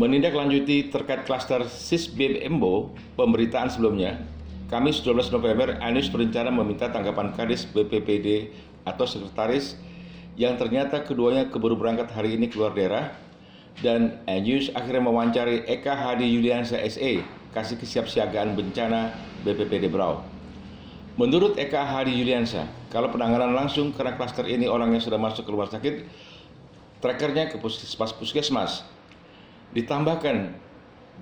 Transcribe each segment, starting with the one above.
Menindaklanjuti terkait klaster SIS BMO pemberitaan sebelumnya, Kamis 12 November, Anius berencana meminta tanggapan Kadis BPPD atau sekretaris yang ternyata keduanya keburu berangkat hari ini keluar daerah, dan Anius akhirnya mewawancari Eka Hadi Yuliansa SE, Kasih Kesiapsiagaan Bencana BPPD Berau. Menurut Eka Hadi Yuliansa, kalau penanganan langsung karena klaster ini orangnya sudah masuk ke rumah sakit, trackernya ke puskesmas. Ditambahkan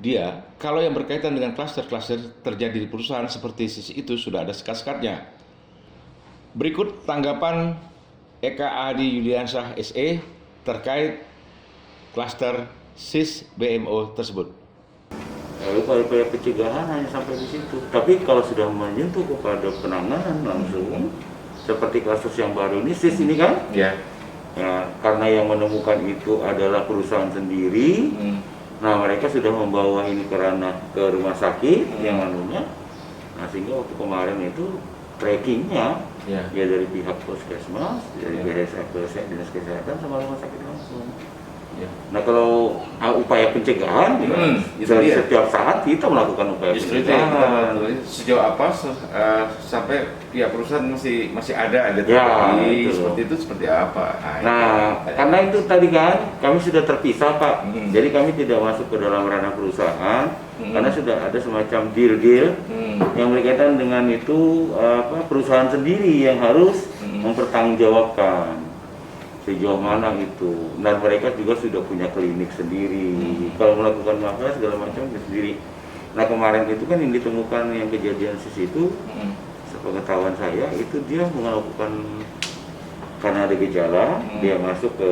dia, kalau yang berkaitan dengan klaster-klaster terjadi di perusahaan seperti SIS itu sudah ada sekat-sekatnya. Berikut tanggapan Eka Hadi Yuliansa SE terkait klaster SIS BMO tersebut. Upaya pencegahan hanya sampai di situ. Tapi kalau sudah menyentuh kepada penanganan langsung, seperti kasus yang baru ini, SIS ini kan? Ya. Ya, karena yang menemukan itu adalah perusahaan sendiri. Nah, mereka sudah membawa ini ke rumah sakit yang anunya. Nah, sehingga waktu kemarin itu trackingnya ya dari pihak puskesmas, dari BSF, Dinas Kesehatan sama rumah sakit langsung. Ya. Nah, kalau upaya pencegahan, dari setiap saat kita melakukan upaya pencegahan. Sejauh apa sampai pihak perusahaan masih ada seperti itu seperti apa? Nah, karena itu tadi kan kami sudah terpisah, Pak. Jadi kami tidak masuk ke dalam ranah perusahaan karena sudah ada semacam deal yang berkaitan dengan itu perusahaan sendiri yang harus mempertanggungjawabkan sejauh mana itu, dan mereka juga sudah punya klinik sendiri. Kalau melakukan masalah segala macam sendiri. Nah, kemarin itu kan yang ditemukan yang kejadian SIS itu, sepengetahuan saya itu dia melakukan karena ada gejala, dia masuk ke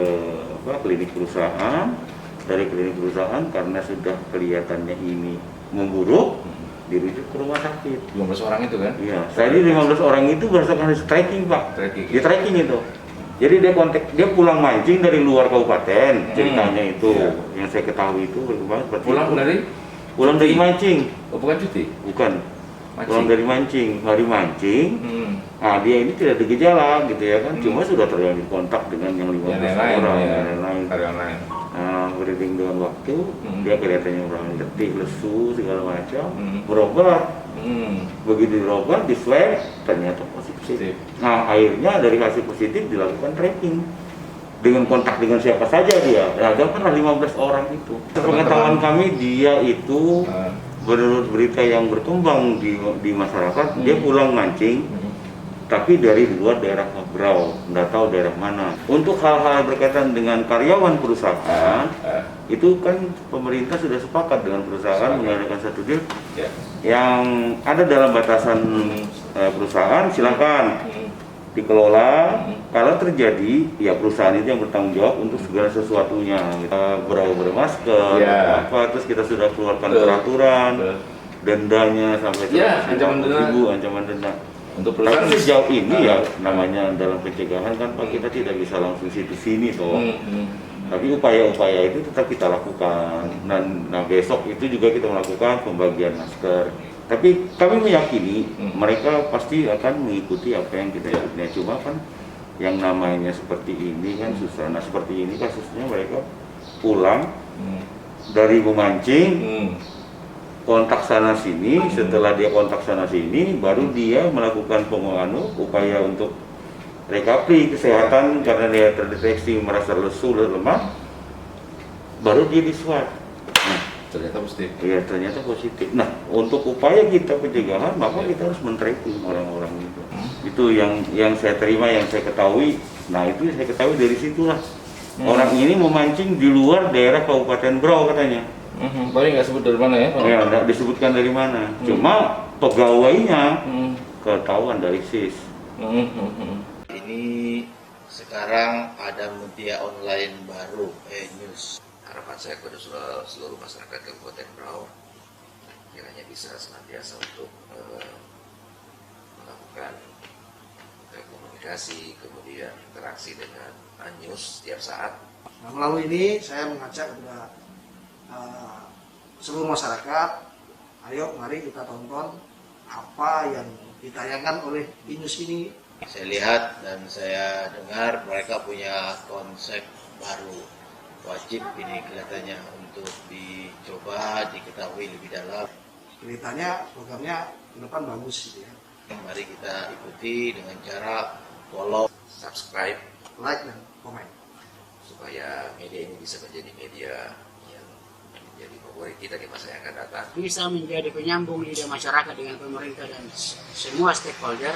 klinik perusahaan. Dari klinik perusahaan karena sudah kelihatannya ini memburuk, dirujuk ke rumah sakit. 15 orang itu kan? Iya, saya ini 15 orang itu berdasarkan tracking, Pak. Di tracking itu. Jadi dia pulang mancing dari luar kabupaten, ceritanya itu. Yang saya ketahui itu pulang dari mancing. Oh, bukan cuti? Bukan. Pulang dari mancing, hari mancing. Nah, dia ini tidak ada gejala gitu ya kan, cuma sudah terjadi kontak dengan yang 15 orang yang lain. Nah, beriring dengan waktu, dia kelihatannya orang letih, lesu, segala macam, berobat. Begitu berobat, di swab, ternyata positif. Nah, akhirnya dari hasil positif dilakukan tracking dengan kontak dengan siapa saja dia. Nah, ada pernah 15 orang itu. Pengetahuan kami dia itu menurut berita yang berkembang di masyarakat, dia pulang mancing, tapi dari luar daerah Berau, nggak tahu daerah mana. Untuk hal-hal berkaitan dengan karyawan perusahaan, itu kan pemerintah sudah sepakat dengan perusahaan mengadakan satu deal yang ada dalam batasan perusahaan, silakan dikelola. Kalau terjadi, ya perusahaan itu yang bertanggung jawab untuk segala sesuatunya. Kita bermasker, terus kita sudah keluarkan peraturan, dendanya sampai 100.000 ancaman denda. Untuk perusahaan sejauh ini ya namanya dalam pencegahan kan Pak, kita tidak bisa langsung situ-sini toh. Tapi upaya-upaya itu tetap kita lakukan. Dan besok itu juga kita melakukan pembagian masker. Tapi kami meyakini mereka pasti akan mengikuti apa yang kita ikuti. Cuma kan yang namanya seperti ini kan susah. Nah, seperti ini kasusnya mereka pulang dari memancing, kontak sana sini. Setelah dia kontak sana sini, baru dia melakukan upaya untuk recovery kesehatan karena dia terdeteksi merasa lesu dan lemah, baru dia diswab. Nah, ternyata positif. Iya, ternyata positif. Nah, untuk upaya kita pencegahan, maka kita harus men-tracking orang-orang itu. Itu yang saya terima, yang saya ketahui. Nah, itu saya ketahui dari situlah. Orang ini memancing di luar daerah Kabupaten Berau katanya. Tapi nggak sebut dari mana ya? Ya, nggak disebutkan dari mana. Cuma pegawainya ketahuan dari SIS. Ini sekarang ada media online baru, news. Harapan saya kepada seluruh masyarakat Kabupaten Berau, kiranya bisa senantiasa untuk melakukan komunikasi, kemudian interaksi dengan news setiap saat. Nah, melalui ini saya mengajak kepada seluruh masyarakat, ayo mari kita tonton apa yang ditayangkan oleh news ini. Saya lihat dan saya dengar mereka punya konsep baru, wajib ini kelihatannya untuk dicoba, diketahui lebih dalam. Beritanya, programnya ke depan bagus gitu ya. Mari kita ikuti dengan cara follow, subscribe, Like dan komen. supaya media ini bisa menjadi media yang menjadi favorit kita di masa yang akan datang. Bisa menjadi penyambung lidah masyarakat dengan pemerintah dan semua stakeholder.